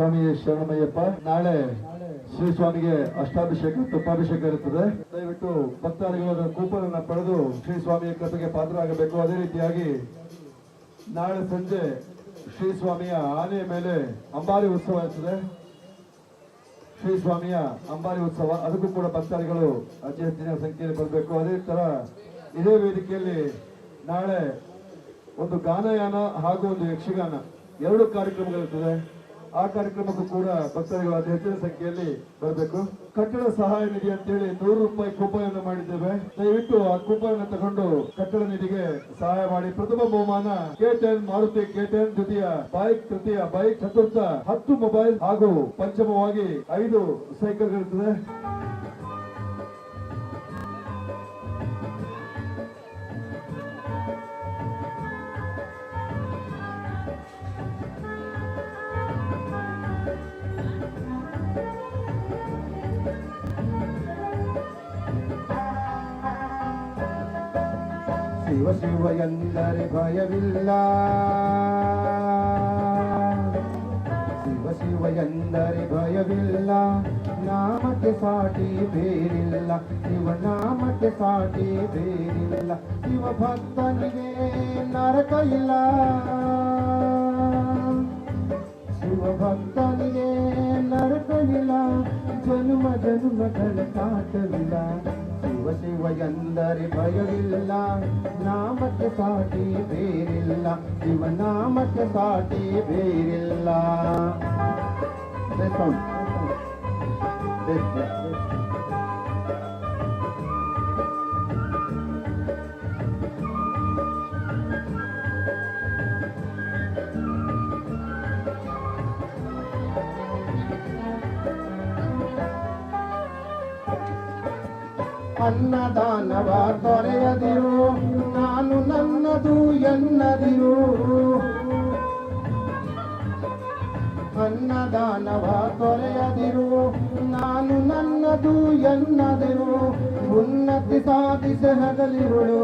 ಸ್ವಾಮಿ ಶರಣಮಯ್ಯಪ್ಪ. ನಾಳೆ ಶ್ರೀ ಸ್ವಾಮಿಗೆ ಅಷ್ಟಾಭಿಷೇಕ ತುಪ್ಪಾಭಿಷೇಕ ಇರುತ್ತದೆ. ದಯವಿಟ್ಟು ಭಕ್ತಾದಿಗಳು ಕೂಪನ್ ಅನ್ನು ಪಡೆದು ಶ್ರೀ ಸ್ವಾಮಿಯ ಕೃಪೆಗೆ ಪಾತ್ರರಾಗಬೇಕು. ಅದೇ ರೀತಿಯಾಗಿ ನಾಳೆ ಸಂಜೆ ಶ್ರೀ ಸ್ವಾಮಿಯ ಆನೆಯ ಮೇಲೆ ಅಂಬಾರಿ ಉತ್ಸವ ಇರ್ತದೆ. ಶ್ರೀ ಸ್ವಾಮಿಯ ಅಂಬಾರಿ ಉತ್ಸವ, ಅದಕ್ಕೂ ಕೂಡ ಭಕ್ತಾದಿಗಳು ಅತಿ ಹೆಚ್ಚಿನ ಸಂಖ್ಯೆಯಲ್ಲಿ ಬರಬೇಕು. ಅದೇ ತರ ಇದೇ ವೇದಿಕೆಯಲ್ಲಿ ನಾಳೆ ಒಂದು ಗಾನಯಾನ ಹಾಗೂ ಒಂದು ಯಕ್ಷಗಾನ 2 ಕಾರ್ಯಕ್ರಮಗಳಿರ್ತದೆ. ಆ ಕಾರ್ಯಕ್ರಮಕ್ಕೂ ಕೂಡ ಭಕ್ತಾದಿಗಳು ಅತಿ ಹೆಚ್ಚಿನ ಸಂಖ್ಯೆಯಲ್ಲಿ ಬರಬೇಕು. ಕಟ್ಟಡ ಸಹಾಯ ನಿಧಿ ಅಂತೇಳಿ 100 ರೂಪಾಯಿ ಕೂಪನ್ ಅನ್ನು ಮಾಡಿದ್ದೇವೆ. ದಯವಿಟ್ಟು ಆ ಕೂಪನ್ ಅನ್ನು ತಗೊಂಡು ಕಟ್ಟಡ ನಿಧಿಗೆ ಸಹಾಯ ಮಾಡಿ. ಪ್ರಥಮ ಬಹುಮಾನ K10 ಮಾರುತಿ K10, ದ್ವಿತೀಯ ಬೈಕ್, ತೃತೀಯ ಬೈಕ್, ಚತುರ್ಥ 10 ಮೊಬೈಲ್ ಹಾಗೂ ಪಂಚಮವಾಗಿ 5 ಸೈಕಲ್ ಇರುತ್ತದೆ. ಶಿವ ಶಿವ ಎಂದರೆ ಭಯವಿಲ್ಲ, ಶಿವ ಶಿವ ಎಂದರೆ ಭಯವಿಲ್ಲ, ನಾಮಕ್ಕೆ ಸಾಟಿ ಬೇರಿಲ್ಲ, ಶಿವ ನಾಮಕ್ಕೆ ಸಾಟಿ ಬೇರಿಲ್ಲ. ಶಿವ ಭಕ್ತನಿಗೆ ನರಕ ಇಲ್ಲ, ಶಿವ ಭಕ್ತನಿಗೆ ನರಕ ಇಲ್ಲ, ಜನ್ಮ ಜನ್ಮಗಳ ಕಾಟವಿಲ್ಲ. ಶಿವ ಶಿವ ಎಂದರೆ ಭಯವಿಲ್ಲ, ನಾಮಕ್ಕೆ ಸಾಟಿ ಬೇರಿಲ್ಲ, ಶಿವ ನಾಮಕ್ಕೆ ಸಾಟಿ ಬೇರಿಲ್ಲ. ಅನ್ನದಾನವ ತೊರೆಯದಿರು, ನಾನು ನನ್ನದು ಎನ್ನದಿರು. ಅನ್ನದಾನವ ತೊರೆಯದಿರು, ನಾನು ನನ್ನದು ಎನ್ನದಿರು. ಉನ್ನತಿ ಸಾಧಿಸಿ ಹಗಲಿರುಳು,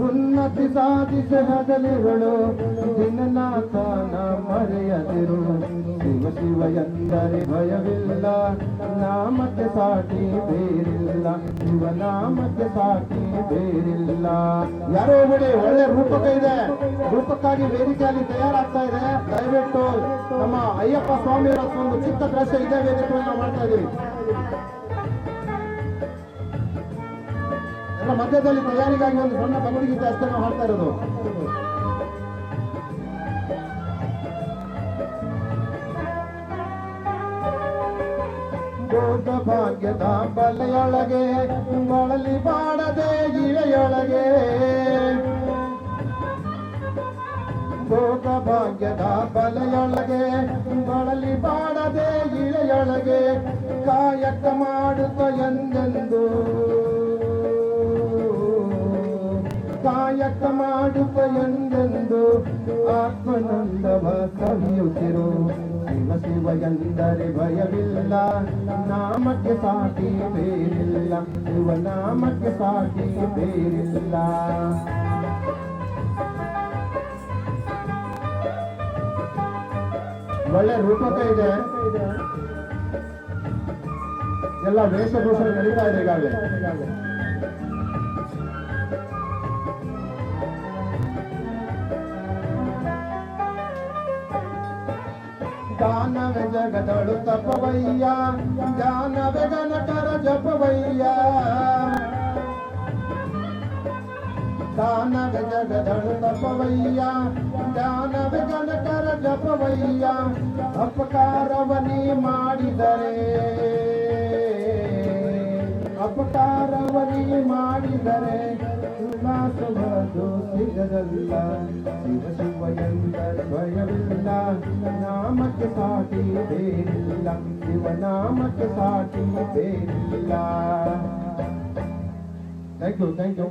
ಉನ್ನತಿ ಸಾಧಿಸಿ ಹಗಲಿರುಳು. ದಿನನಾಥನ ಮರೆಯದಿರು. ಶಿವ ಶಿವ ಎಂದರೆ ಭಯವಿಲ್ಲ, ನಾಮಕ್ಕೆ ಸಾಟಿ ಬೇರಿಲ್ಲ, ಶಿವ ನಾಮಕ್ಕೆ ಸಾಟಿ ಬೇರಿಲ್ಲ. ಯಾರೋ ಬಿಡಿ, ಒಳ್ಳೆ ರೂಪಕ ಇದೆ, ರೂಪಕ್ಕಾಗಿ ವೇದಿಕೆಯಲ್ಲಿ ತಯಾರಾಗ್ತಾ ಇದೆ. ದಯವಿಟ್ಟು ನಮ್ಮ ಅಯ್ಯಪ್ಪ ಸ್ವಾಮಿಯವರ ಒಂದು ಚಿಕ್ಕ ದೃಶ್ಯ ಇದೇ ವೇದಿಕೆಯನ್ನು ಮಾಡ್ತಾ ಇದೀವಿ. ಎಲ್ಲ ಮಧ್ಯದಲ್ಲಿ ತಯಾರಿಗಾಗಿ ಒಂದು ಸಣ್ಣ ಭಗವದ್ಗೀತೆ ಅಷ್ಟೇ ನಾವು ಹಾಡ್ತಾ ಇರೋದು. ಭೋಗ ಭಾಗ್ಯದ ಬಲೆಯೊಳಗೆ ಬಳಲಿ ಬಾಡದೆ ಇಳೆಯೊಳಗೆ, ಭೋಗ ಭಾಗ್ಯದ ಬಲೆಯೊಳಗೆ ಬಳಲಿ ಬಾಡದೆ ಇಳೆಯೊಳಗೆ. ಕಾಯಕ ಮಾಡುತ್ತ ಎಂದೆಂದು, ಕಾಯಕ ಮಾಡುತ್ತ ಎಂದೆಂದು ಆತ್ಮನಂದವ ಸವಿಯುತ್ತಿರು. ಶಿವ ಶಿವ ಎಂದರೆ ಭಯವಿಲ್ಲ, ನಾಮಕ್ಕೆ ಸಾಟಿ ಬೇರಿಲ್ಲ, ಶಿವ ನಾಮಕ್ಕೆ ಸಾಟಿ ಬೇರಿಲ್ಲ. ಒಳ್ಳೆ ರೂಪಕ ಇದೆ, ಎಲ್ಲ ವೇಷಭೂಷಣ ನಡೀತಾ ಇದೆ ಈಗಾಗಲೇ. ದಾನವೇ ಜಗದಳು ತಪವಯ್ಯ, ದಾನವೇ ಗಣಕರ ಜಪವಯ್ಯ. ದಾನವೇ ಜಗದಳು ತಪವಯ್ಯ, ದಾನವೇ ಗಣಕರ ಜಪವಯ್ಯ. ಅಪಕಾರವನಿ ಮಾಡಿದರೆ, ಅಪಕಾರವನಿ ಮಾಡಿದರೆ ಉಲ್ಲಾಸವದು ಸಿಗದಲ್ಲ. ಶಿವ ಶಿವ ಎಂದರೆ ಭಯವಿಲ್ಲ, ನಾಮಕ್ಕೆ ಸಾಟಿ ಬೇರಿಲ್ಲ, ಶಿವ ನಾಮಕ್ಕೆ ಸಾಟಿ ಬೇರಿಲ್ಲ. Thank you.